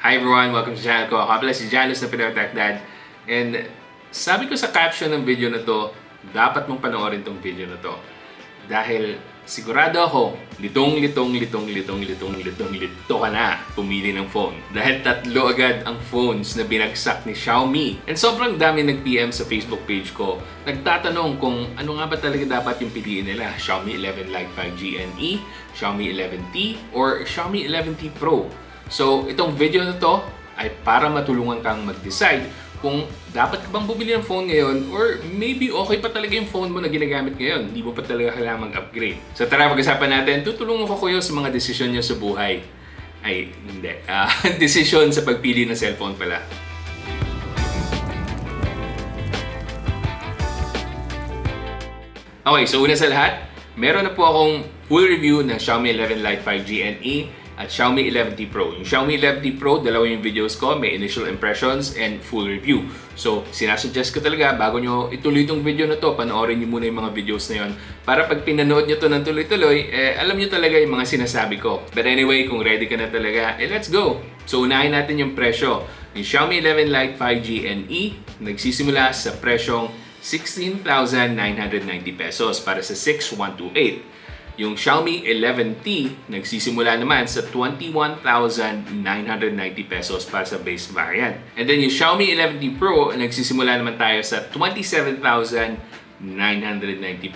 Hi everyone! Welcome sa channel ko. Ako pala si Janus na Pinoy Techdad. And sabi ko sa caption ng video na to, dapat mong panoorin tong video na to. Dahil sigurado ako, litong ka na pumili ng phone. Dahil 3 agad ang phones na binagsak ni Xiaomi. And sobrang dami nag-PM sa Facebook page ko. Nagtatanong kung ano nga ba talaga dapat yung piliin nila. Xiaomi 11 Lite 5G NE, Xiaomi 11T, or Xiaomi 11T Pro. So, itong video na to ay para matulungan kang mag-decide kung dapat ka bang bumili ng phone ngayon or maybe okay pa talaga yung phone mo na ginagamit ngayon. Hindi mo pa talaga kailangan mag-upgrade. So tara, pag-usapan natin. Tutulungan ko kayo sa mga desisyon nyo sa buhay. Ay, hindi. Desisyon sa pagpili ng cellphone pala. Okay, so una sa lahat, meron na po akong full review ng Xiaomi 11 Lite 5G NE at Xiaomi 11T Pro. Yung Xiaomi 11T Pro, dalawa yung videos ko, may initial impressions and full review. So, sinasuggest ko talaga, bago nyo ituloy itong video na to, panoorin nyo muna yung mga videos na yon para pag pinanood nyo to ng tuloy-tuloy, alam nyo talaga yung mga sinasabi ko. But anyway, kung ready ka na talaga, let's go! So, unahin natin yung presyo. Yung Xiaomi 11 Lite 5G NE, nagsisimula sa presyong 16,990 pesos para sa 6128. Yung Xiaomi 11T, nagsisimula naman sa 21,990 pesos para sa base variant. And then yung Xiaomi 11T Pro, nagsisimula naman tayo sa 27,990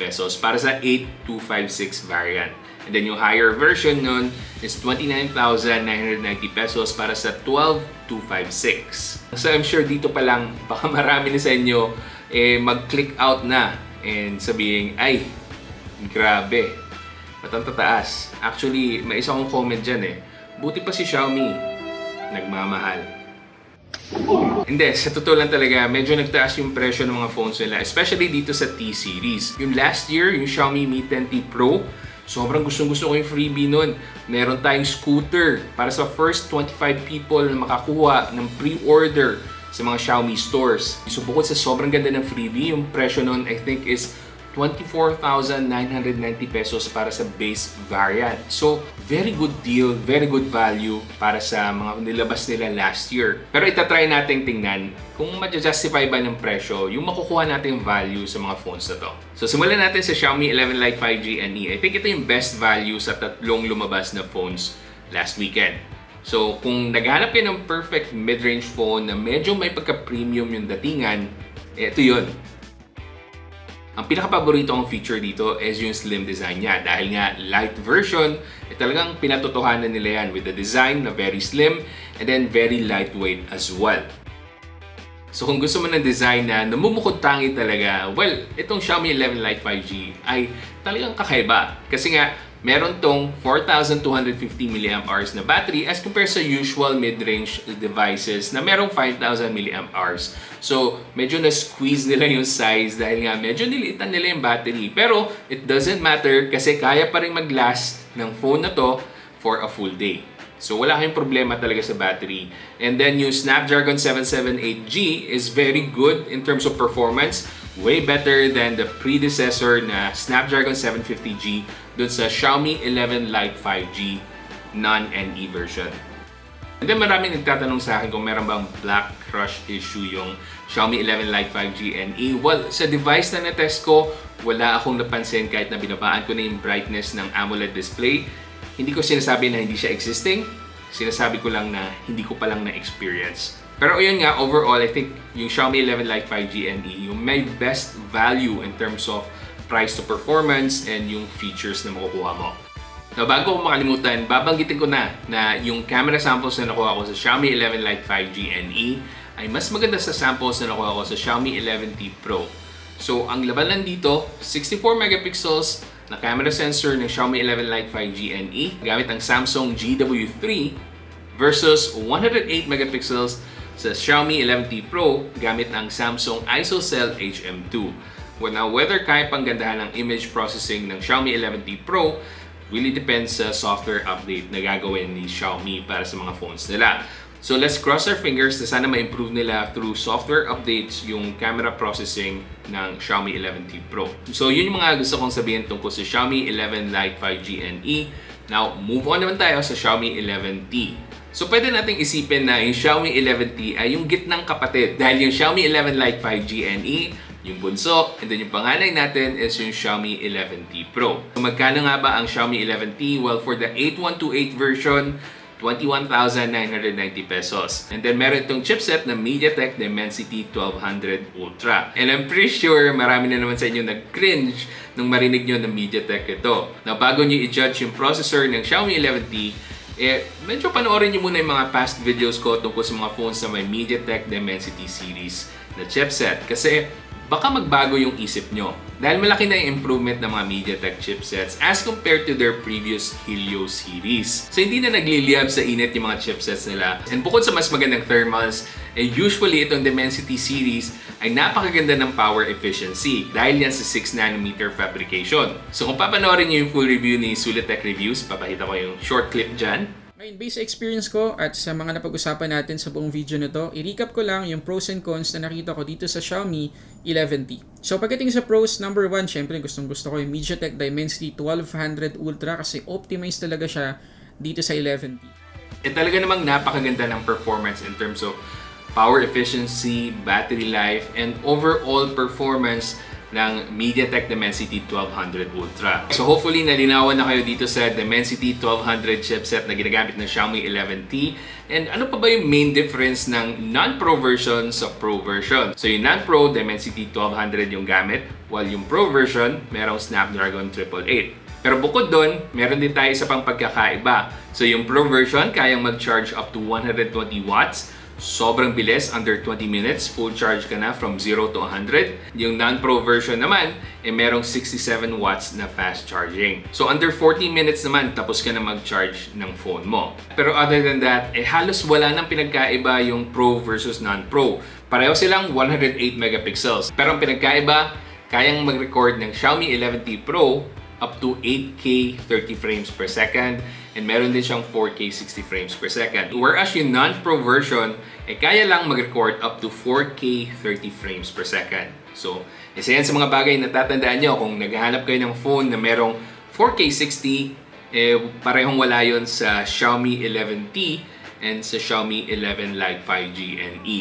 pesos para sa 8256 variant. And then yung higher version nun is 29,990 pesos para sa 12256. So I'm sure dito pa lang, baka marami na sa inyo mag-click out na and sabihin, ay, grabe. Batang tataas. Actually, may isa kong comment dyan Buti pa si Xiaomi. Nagmamahal. Hindi, sa totoo lang talaga, medyo nagtaas yung presyo ng mga phones nila. Especially dito sa T-series. Yung last year, yung Xiaomi Mi 10T Pro, sobrang gustong-gusto ko yung freebie nun. Meron tayong scooter para sa first 25 people na makakuha ng pre-order sa mga Xiaomi stores. So bukod sa sobrang ganda ng freebie, yung presyo nun I think is 24,990 pesos para sa base variant. So, very good deal, very good value para sa mga nilabas nila last year. Pero itatry natin tingnan kung ma-justify ba ng presyo yung makukuha natin value sa mga phones na to. So, simulan natin sa Xiaomi 11 Lite 5G NE. I think ito yung best value sa 3 lumabas na phones last weekend. So, kung naghanap kayo ng perfect mid-range phone na medyo may pagka-premium yung datingan, ito yun. Ang pinaka-paborito kong feature dito is yung slim design niya. Dahil nga light version, talagang pinatotohanan nila yan with the design na very slim and then very lightweight as well. So kung gusto mo ng design na namumukod tangi talaga, well, itong Xiaomi 11 Lite 5G ay talagang kakaiba. Kasi nga, meron tong 4,250 mAh na battery as compared sa usual mid-range devices na merong 5,000 mAh. So, medyo na-squeeze nila yung size dahil nga medyo niliitan nila yung battery. Pero, it doesn't matter kasi kaya pa rin mag-last ng phone na to for a full day. So, wala kayong problema talaga sa battery. And then, yung Snapdragon 778G is very good in terms of performance. Way better than the predecessor na Snapdragon 750G dun sa Xiaomi 11 Lite 5G non-NE version. And then maraming nagtatanong sa akin kung meron bang black crush issue yung Xiaomi 11 Lite 5G NE. Well, sa device na na-test ko, wala akong napansin kahit na binabaan ko na yung brightness ng AMOLED display. Hindi ko sinasabi na hindi siya existing. Sinasabi ko lang na hindi ko pa lang na-experience. Pero yun nga, overall, I think yung Xiaomi 11 Lite 5G NE, yung may best value in terms of price to performance and yung features na makukuha mo. Now, bago ko makalimutan, babanggitin ko na yung camera samples na nakuha ko sa Xiaomi 11 Lite 5G NE ay mas maganda sa samples na nakuha ko sa Xiaomi 11T Pro. So, ang laban lang dito, 64 megapixels na camera sensor ng Xiaomi 11 Lite 5G NE gamit ang Samsung GW3 versus 108 megapixels sa Xiaomi 11T Pro gamit ang Samsung ISOCELL HM2. Now, whether kaya pang gandahan ng image processing ng Xiaomi 11T Pro really depends sa software update na gagawin ni Xiaomi para sa mga phones nila. So let's cross our fingers na sana ma-improve nila through software updates yung camera processing ng Xiaomi 11T Pro. So yun yung mga gusto kong sabihin tungkol sa Xiaomi 11 Lite 5G NE. Now, move on naman tayo sa Xiaomi 11T. So pwede nating isipin na yung Xiaomi 11T ay yung gitnang kapatid dahil yung Xiaomi 11 Lite 5G NE, yung bunso, and then yung panganay natin is yung Xiaomi 11T Pro. So magkano nga ba ang Xiaomi 11T? Well, for the 8128 version, 21,990 pesos. And then meron itong chipset na MediaTek Dimensity 1200 Ultra. And I'm pretty sure marami na naman sa inyo nag-cringe nung marinig nyo na MediaTek ito. Na bago nyo i-judge yung processor ng Xiaomi 11T, medyo panoorin nyo muna yung mga past videos ko tungkol sa mga phones na may MediaTek Dimensity series na chipset. Kasi baka magbago yung isip nyo. Dahil malaki na yung improvement ng mga MediaTek chipsets as compared to their previous Helio series. So hindi na nagliliyab sa init yung mga chipsets nila. And bukod sa mas magandang thermals, usually itong Dimensity series ay napakaganda ng power efficiency dahil yan sa 6nm fabrication. So kung papanoorin nyo yung full review ni Sulit Tech Reviews, papakita ko yung short clip dyan. Ngayon, based sa experience ko at sa mga napag-usapan natin sa buong video na to, i-recap ko lang yung pros and cons na nakita ko dito sa Xiaomi 11T. So pagdating sa pros, number 1, syempre gustong-gusto ko yung MediaTek Dimensity 1200 Ultra kasi optimized talaga siya dito sa 11T. Talaga namang napakaganda ng performance in terms of power efficiency, battery life, and overall performance ng MediaTek Dimensity 1200 Ultra. So hopefully nalinawan na kayo dito sa Dimensity 1200 chipset na ginagamit ng Xiaomi 11T. And ano pa ba yung main difference ng non-Pro version sa Pro version? So yung non-Pro, Dimensity 1200 yung gamit, while yung Pro version, merong Snapdragon 888. Pero bukod doon, meron din tayo isa pang pagkakaiba. So yung Pro version, kayang mag-charge up to 120 watts. Sobrang bilis, under 20 minutes, full charge ka na from 0 to 100. Yung non-Pro version naman, merong 67 watts na fast charging. So under 40 minutes naman, tapos ka na mag-charge ng phone mo. Pero other than that, halos wala nang pinagkaiba yung Pro versus non-Pro. Pareho silang 108 megapixels. Pero ang pinagkaiba, kayang mag-record ng Xiaomi 11T Pro up to 8K 30 frames per second, and meron din siyang 4K 60 frames per second. Whereas yung non-Pro version, kaya lang mag-record up to 4K 30 frames per second. So, isa yan sa mga bagay na tatandaan nyo kung naghahanap kayo ng phone na merong 4K 60, parehong wala yun sa Xiaomi 11T and sa Xiaomi 11 Lite 5G NE.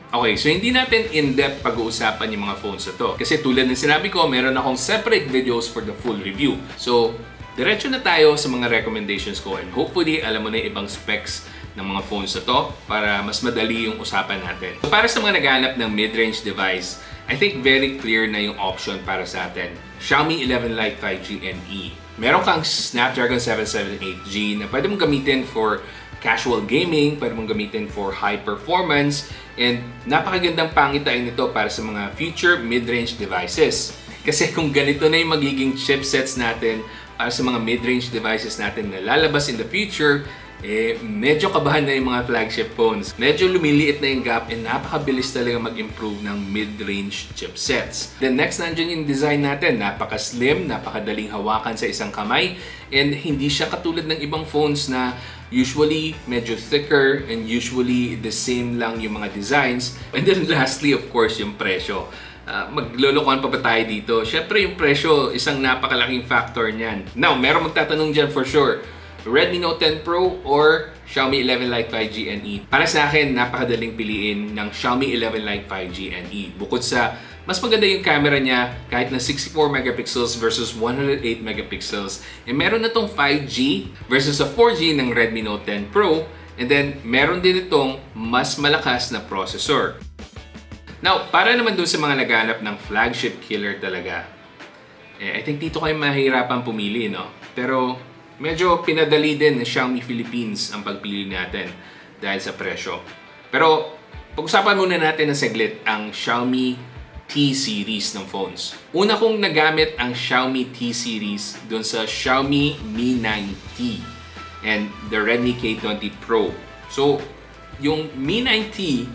Okay, so hindi natin in-depth pag-uusapan yung mga phones na to. Kasi tulad ng sinabi ko, meron akong separate videos for the full review. So, diretso na tayo sa mga recommendations ko and hopefully alam mo na yung ibang specs ng mga phones na to para mas madali yung usapan natin. So, para sa mga naghahanap ng mid-range device, I think very clear na yung option para sa atin. Xiaomi 11 Lite 5G NE. Meron kang Snapdragon 778G na pwede mong gamitin for casual gaming, pwede mong gamitin for high performance, and napakagandang pangitain nito para sa mga future mid-range devices. Kasi kung ganito na yung magiging chipsets natin para sa mga mid-range devices natin na lalabas in the future, medyo kabahan na yung mga flagship phones. Medyo lumiliit na yung gap and napakabilis talaga mag-improve ng mid-range chipsets. Then next, nandiyan yung design natin. Napaka-slim, napakadaling hawakan sa isang kamay, and hindi siya katulad ng ibang phones na usually medyo thicker and usually the same lang yung mga designs. And then lastly, of course, yung presyo. Maglolokohan pa ba tayo dito? Syempre yung presyo, isang napakalaking factor niyan. Now, meron magtatanong dyan for sure. Redmi Note 10 Pro or Xiaomi 11 Lite 5G NE? Para sa akin, napakadaling piliin ng Xiaomi 11 Lite 5G NE. Bukod sa mas maganda yung camera niya kahit na 64 megapixels versus 108 megapixels. Meron na tong 5G versus sa 4G ng Redmi Note 10 Pro. And then, meron din itong mas malakas na processor. Now, para naman dun sa mga naghanap ng flagship killer talaga, I think dito kayo mahirapan pumili, no? Pero medyo pinadali din ng Xiaomi Philippines ang pagpili natin dahil sa presyo. Pero pag-usapan muna natin ng saglit ang Xiaomi T-series ng phones. Una kong nagamit ang Xiaomi T-series dun sa Xiaomi Mi 9T and the Redmi K20 Pro. So, yung Mi 9T,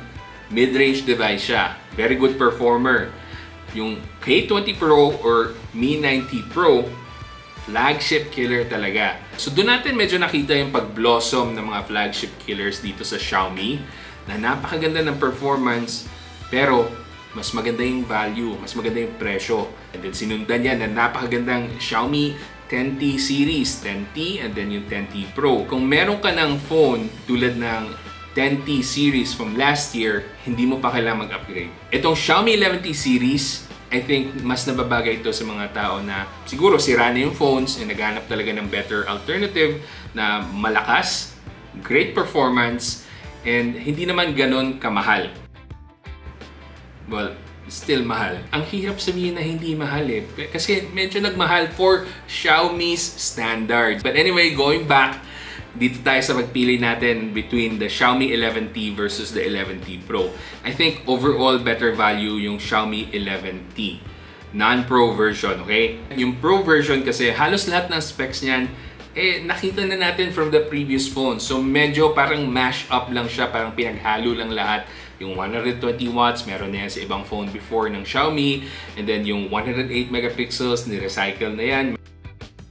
mid-range device siya. Very good performer. Yung K20 Pro or Mi 9T Pro, flagship killer talaga. So doon natin medyo nakita yung pag-blossom ng mga flagship killers dito sa Xiaomi na napakaganda ng performance pero mas maganda yung value, mas maganda yung presyo. And then sinundan yan na napakagandang Xiaomi 10T series, 10T and then yung 10T Pro. Kung meron ka ng phone tulad ng 10T series from last year, hindi mo pa kailangan mag-upgrade. Itong Xiaomi 11T series, I think mas nababagay ito sa mga tao na siguro sira na yung phones and naghanap talaga ng better alternative na malakas, great performance, and hindi naman ganun kamahal. Well, still mahal. Ang hirap sabihin na hindi mahal eh. Kasi medyo nagmahal for Xiaomi's standard. But anyway, going back, dito tayo sa magpili natin between the Xiaomi 11T versus the 11T Pro. I think overall better value yung Xiaomi 11T. Non-Pro version, okay? Yung Pro version kasi halos lahat ng specs niyan nakita na natin from the previous phone. So medyo parang mash up lang siya, parang pinaghalo lang lahat. Yung 120 watts, meron na yan sa ibang phone before ng Xiaomi. And then yung 108 megapixels, ni-recycle na yan.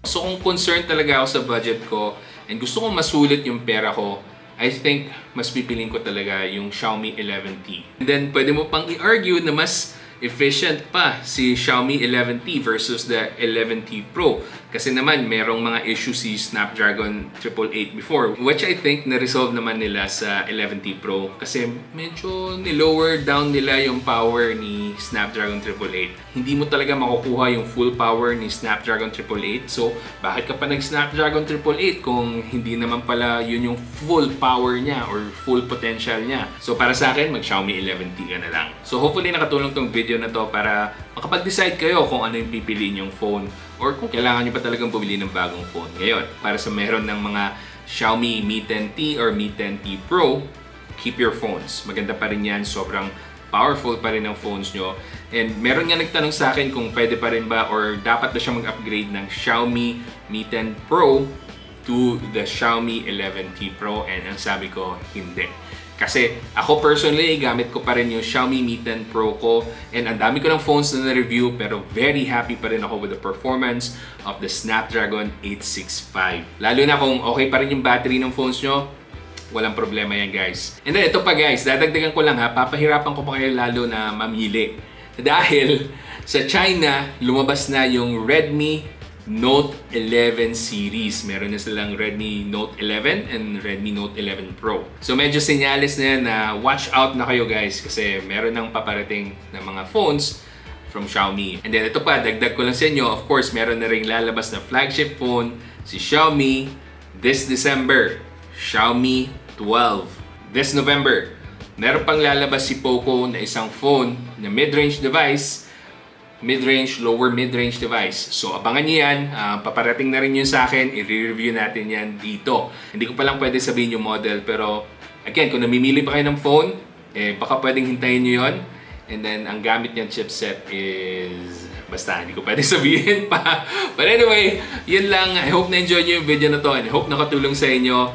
So kung concerned talaga ako sa budget ko, and gusto kong masulit yung pera ko, I think mas pipiliin ko talaga yung Xiaomi 11T. And then pwede mo pang i-argue na mas efficient pa si Xiaomi 11T versus the 11T Pro. Kasi naman merong mga issue si Snapdragon 888 before, which I think na-resolve naman nila sa 11T Pro kasi medyo ni-lower down nila yung power ni Snapdragon 888. Hindi mo talaga makukuha yung full power ni Snapdragon 888. So, bakit ka pa nag-Snapdragon 888 kung hindi naman pala yun yung full power niya or full potential niya? So, para sa akin, mag-Xiaomi 11T ka na lang. So, hopefully nakatulong tong video na to para makapag-decide kayo kung ano yung pipiliin yung phone or kung kailangan nyo pa talagang bumili ng bagong phone ngayon. Para sa meron ng mga Xiaomi Mi 10T or Mi 10T Pro, keep your phones. Maganda pa rin yan. Sobrang powerful pa rin ang phones nyo. And meron nga nagtanong sa akin kung pwede pa rin ba or dapat na siya mag-upgrade ng Xiaomi Mi 10 Pro to the Xiaomi 11T Pro. And ang sabi ko, hindi. Kasi ako personally, gamit ko pa rin yung Xiaomi Mi 10 Pro ko and ang dami ko ng phones na na-review pero very happy pa rin ako with the performance of the Snapdragon 865. Lalo na kung okay pa rin yung battery ng phones nyo, walang problema yan guys. And then ito pa guys, dadagdagan ko lang ha, papahirapan ko pa kayo lalo na mamili. Dahil sa China, lumabas na yung Redmi Note 11 series. Meron na silang Redmi Note 11 and Redmi Note 11 Pro. So medyo senyales na yan na watch out na kayo guys kasi meron nang paparating na mga phones from Xiaomi. And then ito pa, dagdag ko lang sa inyo, of course meron na ring lalabas na flagship phone si Xiaomi this December, Xiaomi 12. This November, meron pang lalabas si Poco na isang phone na mid-range device, lower mid-range device. So abangan niyo yan, paparating na rin yun sa akin, i-review natin yan dito. Hindi ko pa lang pwede sabihin yung model, pero again, kung namimili pa kayo ng phone, baka pwedeng hintayin nyo yun. And then, ang gamit niyang chipset is, basta, hindi ko pwede sabihin pa. But anyway, yun lang. I hope na-enjoy nyo yung video na to and I hope nakatulong sa inyo.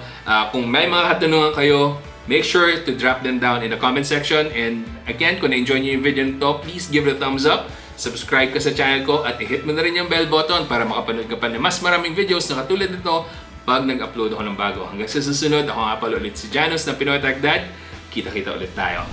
Kung may mga katanungan kayo, make sure to drop them down in the comment section. And again, kung na-enjoy nyo yung video na to, please give it a thumbs up. Subscribe ka sa channel ko at i-hit mo na rin yung bell button para makapanood ka pa ng mas maraming videos na katulad nito pag nag-upload ako ng bago. Hanggang sa susunod, ako nga pala ulit si Janus ng Pinoy Techdad. Kita-kita ulit tayo.